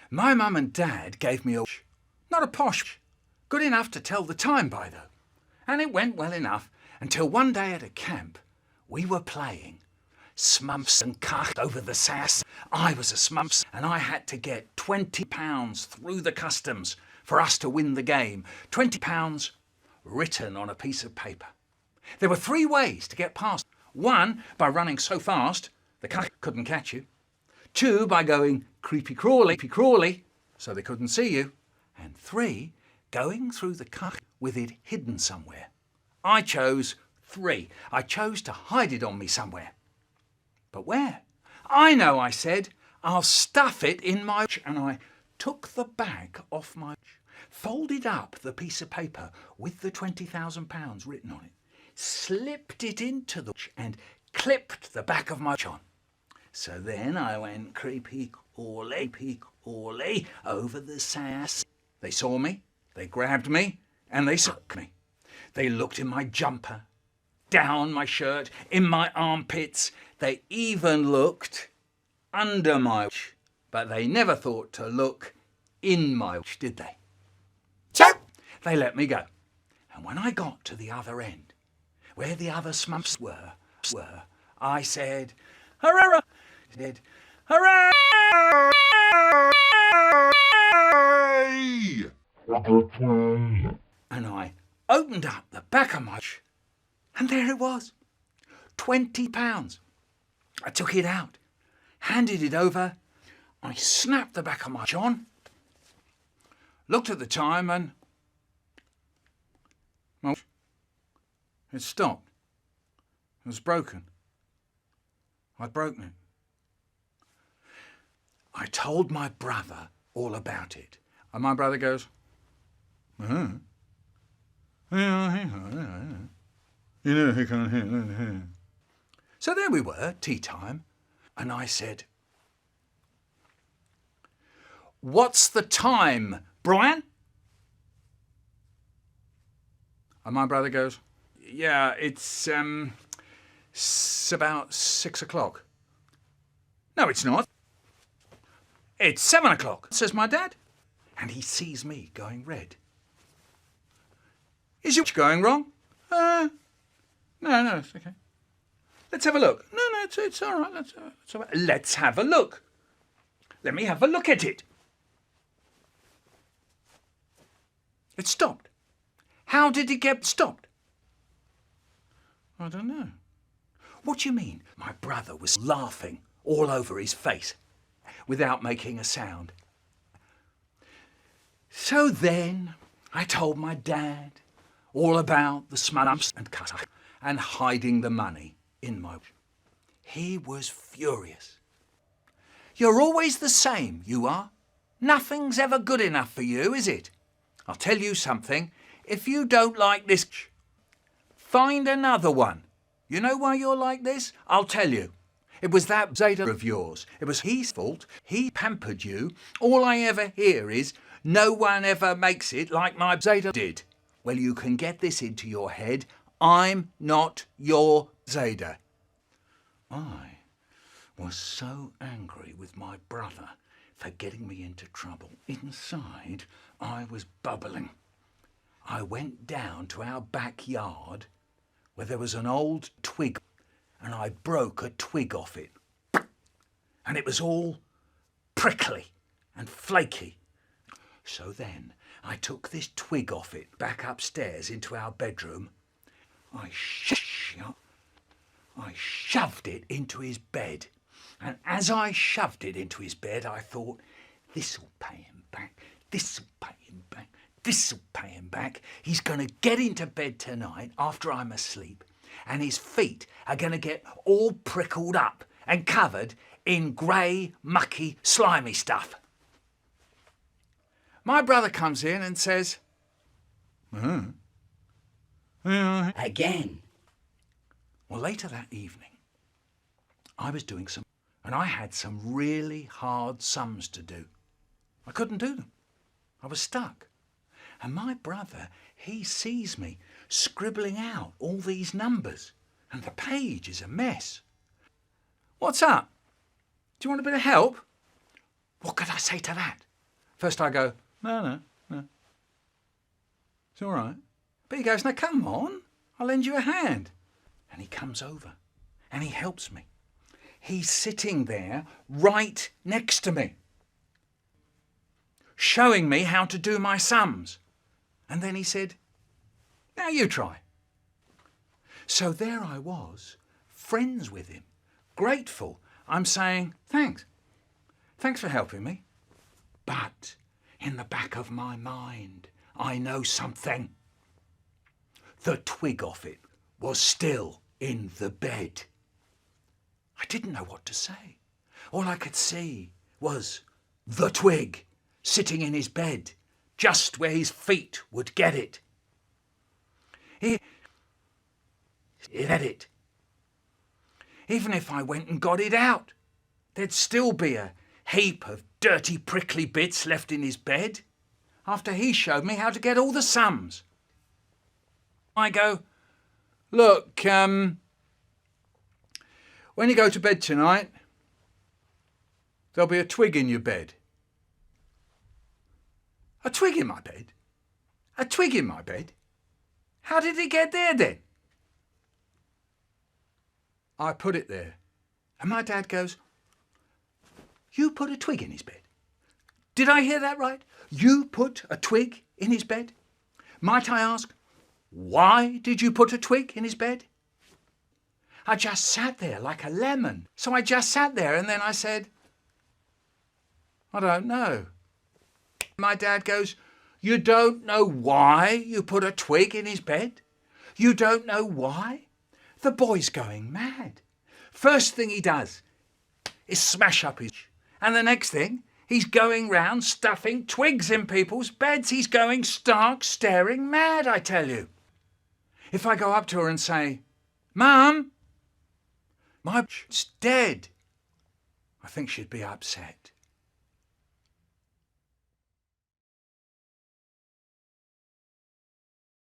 My mum and dad gave me a watch. Not a posh, good enough to tell the time by though. And it went well enough until one day at a camp we were playing smumps and cast over the sass. I was a smumps and I had to get £20 through the customs for us to win the game. £20 written on a piece of paper. There were 3 ways to get past. 1, by running so fast the cuck couldn't catch you. 2, by going creepy crawly, so they couldn't see you. And 3, going through the cuck with it hidden somewhere. I chose 3. I chose to hide it on me somewhere. But where? I know, I said. I'll stuff it in my... And I took the bag off my... folded up the piece of paper with the £20,000 written on it, slipped it into the... and clipped the back of my on. So then I went creepy crawly over the sass. They saw me, they grabbed me, and they sucked me. They looked in my jumper, down my shirt, in my armpits. They even looked under my... but they never thought to look in my... did they? So they let me go. And when I got to the other end, where the other smumps were, I said, hurrah! Said, hurrah! And I opened up the back of my... and there it was, £20. I took it out, handed it over. I snapped the back of my on, looked at the time and... well, it stopped. It was broken. I'd broken it. I told my brother all about it. And my brother goes, you know, he can't hear. So there we were, tea time, and I said, what's the time, Brian? And my brother goes, yeah, it's about 6 o'clock. No, it's not. It's 7 o'clock, says my dad. And he sees me going red. Is your going wrong? No, it's okay. Let's have a look. No, it's all right. Let's have a look. Let me have a look at it. It stopped. How did it get stopped? I don't know. What do you mean? My brother was laughing all over his face without making a sound. So then I told my dad all about the smumps and cutter and hiding the money in my... He was furious. You're always the same, you are. Nothing's ever good enough for you, is it? I'll tell you something. If you don't like this, find another one. You know why you're like this? I'll tell you. It was that Zeta of yours. It was his fault. He pampered you. All I ever hear is, no one ever makes it like my Zeta did. Well, you can get this into your head. I'm not your Zeta. I was so angry with my brother for getting me into trouble. Inside, I was bubbling. I went down to our backyard where there was an old twig, and I broke a twig off it. And it was all prickly and flaky. So then I took this twig off it back upstairs into our bedroom. I shoved it into his bed. And as I shoved it into his bed, I thought, this'll pay him back, this'll pay him back, this'll pay him back. He's going to get into bed tonight after I'm asleep, and his feet are going to get all prickled up and covered in grey, mucky, slimy stuff. My brother comes in and says, again. Well, later that evening, I was doing some, and I had some really hard sums to do. I couldn't do them. I was stuck. And my brother, he sees me scribbling out all these numbers, and the page is a mess. What's up? Do you want a bit of help? What could I say to that? First I go, no, it's all right. But he goes, now come on, I'll lend you a hand. And he comes over and he helps me. He's sitting there right next to me, showing me how to do my sums. And then he said, now you try. So there I was, friends with him, grateful. I'm saying, thanks for helping me. But in the back of my mind, I know something. The twig off it was still in the bed. I didn't know what to say. All I could see was the twig sitting in his bed, just where his feet would get it. It had it. Even if I went and got it out, there'd still be a heap of dirty prickly bits left in his bed after he showed me how to get all the sums. I go, look, when you go to bed tonight, there'll be a twig in your bed. A twig in my bed? A twig in my bed? How did it get there then? I put it there. And my dad goes, you put a twig in his bed? Did I hear that right? You put a twig in his bed? Might I ask, why did you put a twig in his bed? I just sat there like a lemon. So I just sat there and then I said, I don't know. My dad goes, you don't know why you put a twig in his bed? You don't know why? The boy's going mad. First thing he does is smash up his... And the next thing, he's going round stuffing twigs in people's beds. He's going stark, staring mad, I tell you. If I go up to her and say, Mum, my's dead, I think she'd be upset.